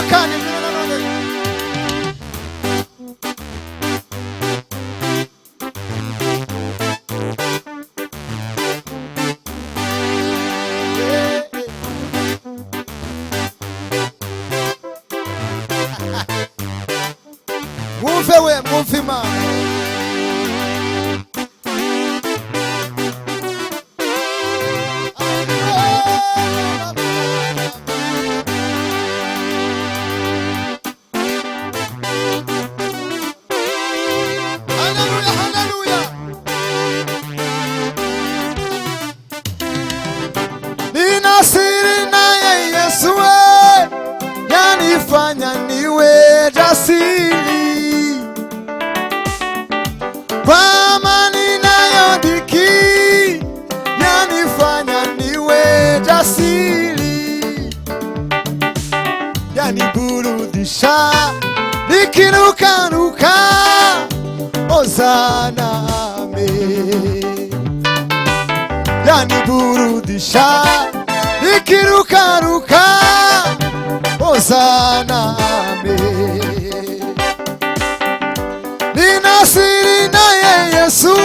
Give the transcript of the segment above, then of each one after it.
kandi mwumve we mwumve Imana. Nina siri naye Yesu yanifanya niwe jasiri, kwa amani nayo dhiki yanifanya niwe jasiri, yaniburudisha nikirukaruka, Hosana amen. Yaniburudisha nikirukaruka, Hosana amen. Nina siri naye Yesu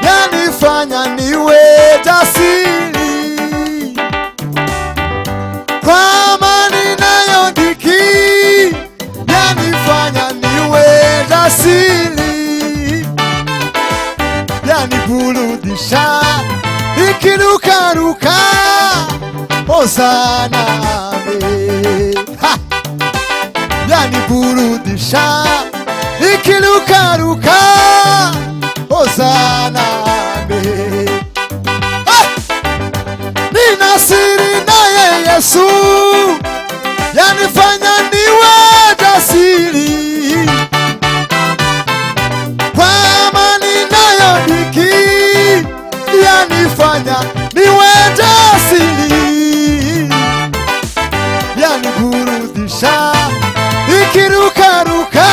yanifanya niwe jasiri, kwa amani nayo dhiki yanifanya niwe jasiri, yaniburudisha nikirukaruka, Hosana amen. Yaniburudisha nikirukaruka, Hosana amen. Nina siri naye Yesu yanifanya niwe jasiri, kwa amani nayo dhiki yanifanya niwe jasiri, yaniburudisha nikirukaruka,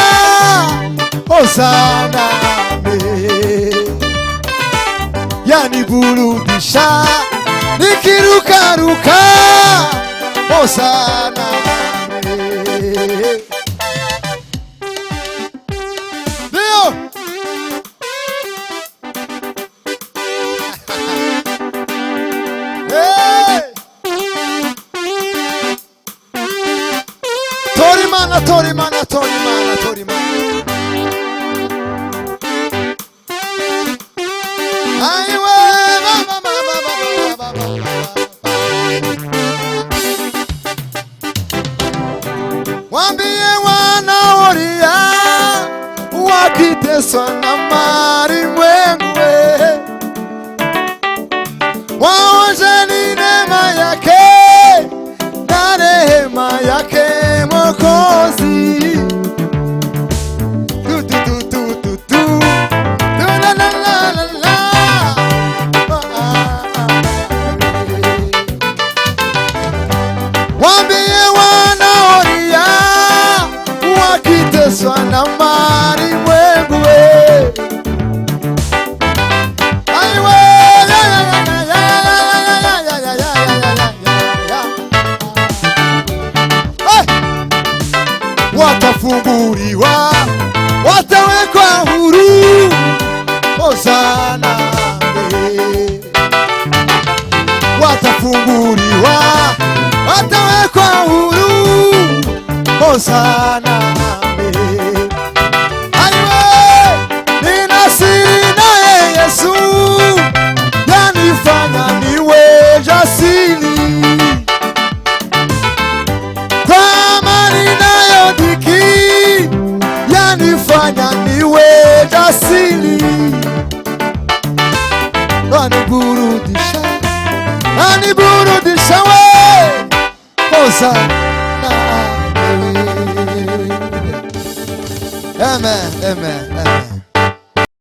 Hosana amen. Yaniburudisha nikirukaruka, Hosana amen. Ndio Torimana, Torimana, Torimana, Torimana. Aiwe, mama, mama, mama, mama. Wambie wanaolia wakiteswa na malimwengu, waonjeni neema yake na rehema yake Mwokozi. Wambie wanaolia wakiteswa na malimwengu, watafunguliwa, watawekwa huru, Hosana amen. Watafunguliwa, watawekwa huru, Hosana amen. Aiwe, nina siri naye Yesu yanifanya niwe jasiri, kwa amani nayo dhiki yanifanya niwe jasiri, aniburudisha, aniburudisha we, Hosana amen. Amen, amen, amen.